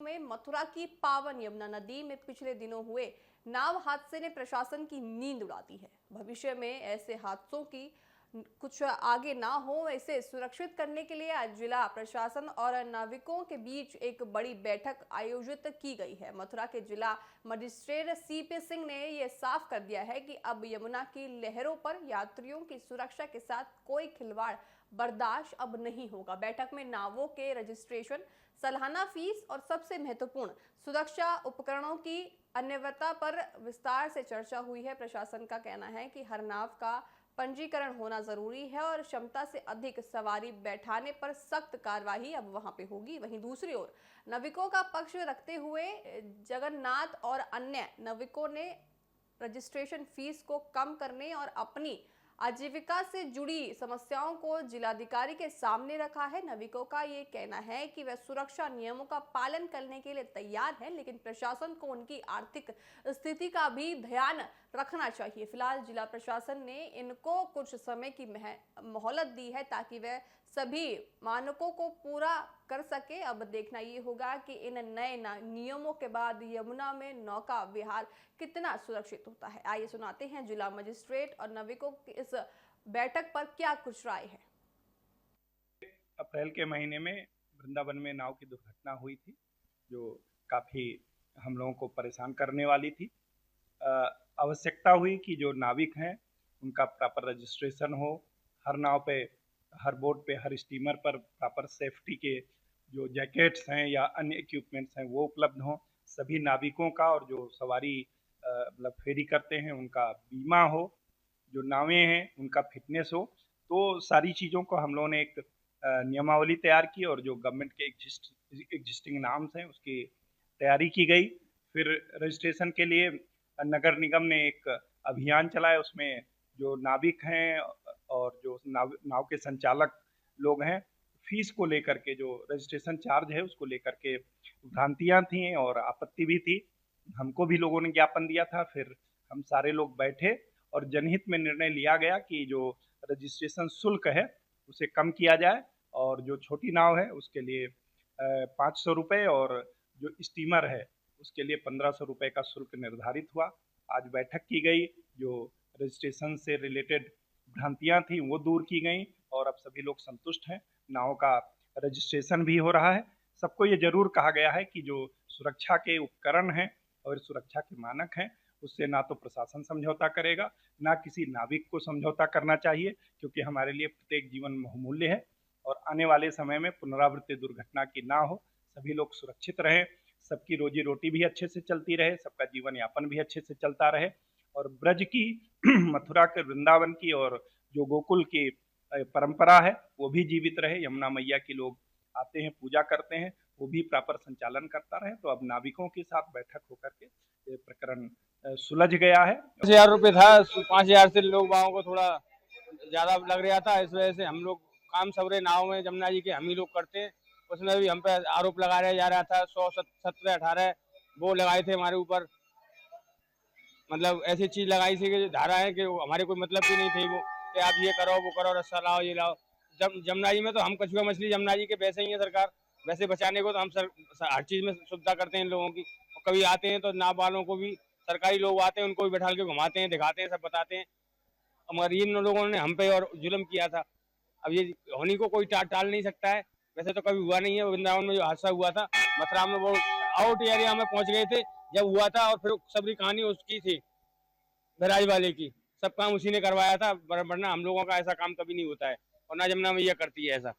में मथुरा की पावन यमुना नदी में पिछले दिनों हुए नाव हादसे ने प्रशासन की नींद उड़ा दी है। भविष्य में ऐसे हादसों की कुछ आगे ना हो, इसे सुरक्षित करने के लिए आज जिला प्रशासन और नाविकों के बीच एक बड़ी बैठक आयोजित की गई है। मथुरा के जिला मजिस्ट्रेट सीपी सिंह ने यह साफ कर दिया है कि अब यमुना की लहरों पर यात्रियों की सुरक्षा के साथ कोई खिलवाड़ बर्दाश्त अब नहीं होगा। बैठक में नावों के रजिस्ट्रेशन, सालाना फीस और सबसे महत्वपूर्ण सुरक्षा उपकरणों की अनिवार्यता पर विस्तार से चर्चा हुई है। प्रशासन का कहना है कि हर नाव का पंजीकरण होना जरूरी है और क्षमता से अधिक सवारी बैठाने पर सख्त कार्रवाई अब वहां पे होगी। वहीं दूसरी ओर नाविकों का पक्ष रखते हुए जगन्नाथ और अन्य नाविकों ने रजिस्ट्रेशन फीस को कम करने और अपनी आजीविका से जुड़ी समस्याओं को जिलाधिकारी के सामने रखा है। नाविकों का ये कहना है कि वे सुरक्षा नियमों का पालन करने के लिए तैयार है, लेकिन प्रशासन को उनकी आर्थिक स्थिति का भी ध्यान रखना चाहिए। फिलहाल जिला प्रशासन ने इनको कुछ समय की मोहलत दी है ताकि वे सभी मानकों को पूरा कर सके। अब देखना ये होगा कि इन नए नियमों के बाद यमुना में नौका विहार कितना सुरक्षित होता है। आइए सुनाते हैं जिला मजिस्ट्रेट और नाविकों की इस बैठक पर क्या कुछ राय है। अप्रैल के महीने में वृंदावन में नाव की दुर्घटना हुई थी, जो काफी हम लोगों को परेशान करने वाली थी। आवश्यकता हुई कि जो नाविक हैं उनका प्रॉपर रजिस्ट्रेशन हो, हर नाव पे, हर बोट पे, हर स्टीमर पर प्रॉपर सेफ्टी के जो जैकेट्स हैं या अन्य इक्विपमेंट्स हैं वो उपलब्ध हों। सभी नाविकों का और जो सवारी मतलब फेरी करते हैं उनका बीमा हो, जो नावें हैं उनका फिटनेस हो। तो सारी चीज़ों को हम लोगों ने एक नियमावली तैयार की और जो गवर्नमेंट के एग्जिस्टिंग नाम्स हैं उसकी तैयारी की गई। फिर रजिस्ट्रेशन के लिए नगर निगम ने एक अभियान चलाया, उसमें जो नाविक हैं और जो नाव के संचालक लोग हैं, फीस को लेकर के जो रजिस्ट्रेशन चार्ज है उसको लेकर के भ्रांतियां थी और आपत्ति भी थी। हमको भी लोगों ने ज्ञापन दिया था। फिर हम सारे लोग बैठे और जनहित में निर्णय लिया गया कि जो रजिस्ट्रेशन शुल्क है उसे कम किया जाए और जो छोटी नाव है उसके लिए 500 रुपये और जो स्टीमर है उसके लिए 1500 रुपये का शुल्क निर्धारित हुआ। आज बैठक की गई, जो रजिस्ट्रेशन से रिलेटेड भ्रांतियां थी वो दूर की गई और अब सभी लोग संतुष्ट हैं। नाव का रजिस्ट्रेशन भी हो रहा है। सबको ये जरूर कहा गया है कि जो सुरक्षा के उपकरण हैं और सुरक्षा के मानक हैं उससे ना तो प्रशासन समझौता करेगा, ना किसी नाविक को समझौता करना चाहिए, क्योंकि हमारे लिए प्रत्येक जीवन बहुमूल्य है और आने वाले समय में पुनरावृत्ति दुर्घटना की ना हो। सभी लोग सुरक्षित रहें, सबकी रोजी रोटी भी अच्छे से चलती रहे, सबका जीवन यापन भी अच्छे से चलता रहे और ब्रज की मथुरा के वृंदावन की और जो गोकुल की परंपरा है वो भी जीवित रहे। यमुना मैया की लोग आते हैं, पूजा करते हैं, वो भी प्रॉपर संचालन करता रहे। तो अब नाविकों के साथ बैठक होकर के ये प्रकरण सुलझ गया है। 5,000 रुपये था, 5,000 से लोग बागों को थोड़ा ज्यादा लग रहा था। इस वजह से हम लोग काम सवरे नाव में जमुना जी के हम ही लोग करते हैं, उसमें भी हम पे आरोप लगाया जा रहा था। 117-18 वो लगाए थे हमारे ऊपर, मतलब ऐसी चीज लगाई थी कि धारा है कि हमारे कोई मतलब की नहीं थी वो, कि आप ये करो वो करो, रस्सा लाओ ये लाओ। जमुना जी में तो हम कछुआ मछली जमुना जी के वैसे ही है, सरकार वैसे बचाने को तो हम हर चीज में सुविधा करते हैं इन लोगों की। और कभी आते हैं तो नाव वालों को भी, सरकारी लोग आते हैं उनको भी बैठा के घुमाते हैं, दिखाते हैं, सब बताते हैं। मगर इन लोगों ने हम पे और जुल्म किया था। अब ये होनी को कोई टाल नहीं सकता है। वैसे तो कभी हुआ नहीं है। वृंदावन में जो हादसा हुआ था, मथुरा में वो आउट एरिया में पहुंच गए थे जब हुआ था, और फिर सबरी कहानी उसकी थी, बहराज वाले की। सब काम उसी ने करवाया था, वरना हम लोगों का ऐसा काम कभी नहीं होता है और ना जमुना मैया करती है ऐसा।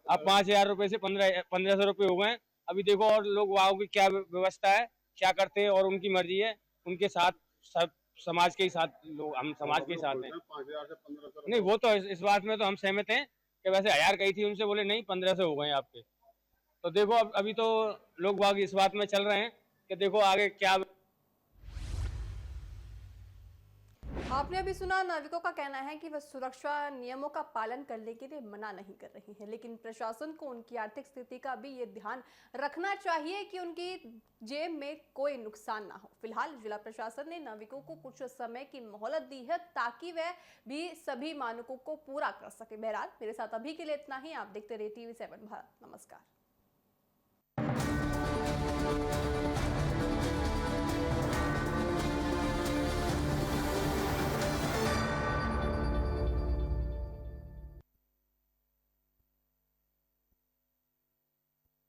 अब 5,000 रुपये से 1500 रुपये हो गए। अभी देखो और लोग वहाँ की क्या व्यवस्था है, क्या करते हैं, और उनकी मर्जी है। उनके साथ सब समाज के ही साथ लोग, हम समाज के साथ हैं। नहीं, वो तो इस बात में तो हम सहमत हैं कि वैसे 1000 कही थी उनसे, बोले नहीं 1500 हो गए आपके। तो देखो अभी तो लोग बाग इस बात में चल रहे हैं कि देखो आगे क्या। आपने अभी सुना, नाविकों का कहना है कि वह सुरक्षा नियमों का पालन करने के लिए मना नहीं कर रही है, लेकिन प्रशासन को उनकी आर्थिक स्थिति का भी ये ध्यान रखना चाहिए कि उनकी जेब में कोई नुकसान ना हो। फिलहाल जिला प्रशासन ने नाविकों को कुछ समय की मोहलत दी है ताकि वह भी सभी मानकों को पूरा कर सके। बहरहाल मेरे साथ अभी के लिए इतना ही। आप देखते रहिए TV7 भारत। नमस्कार।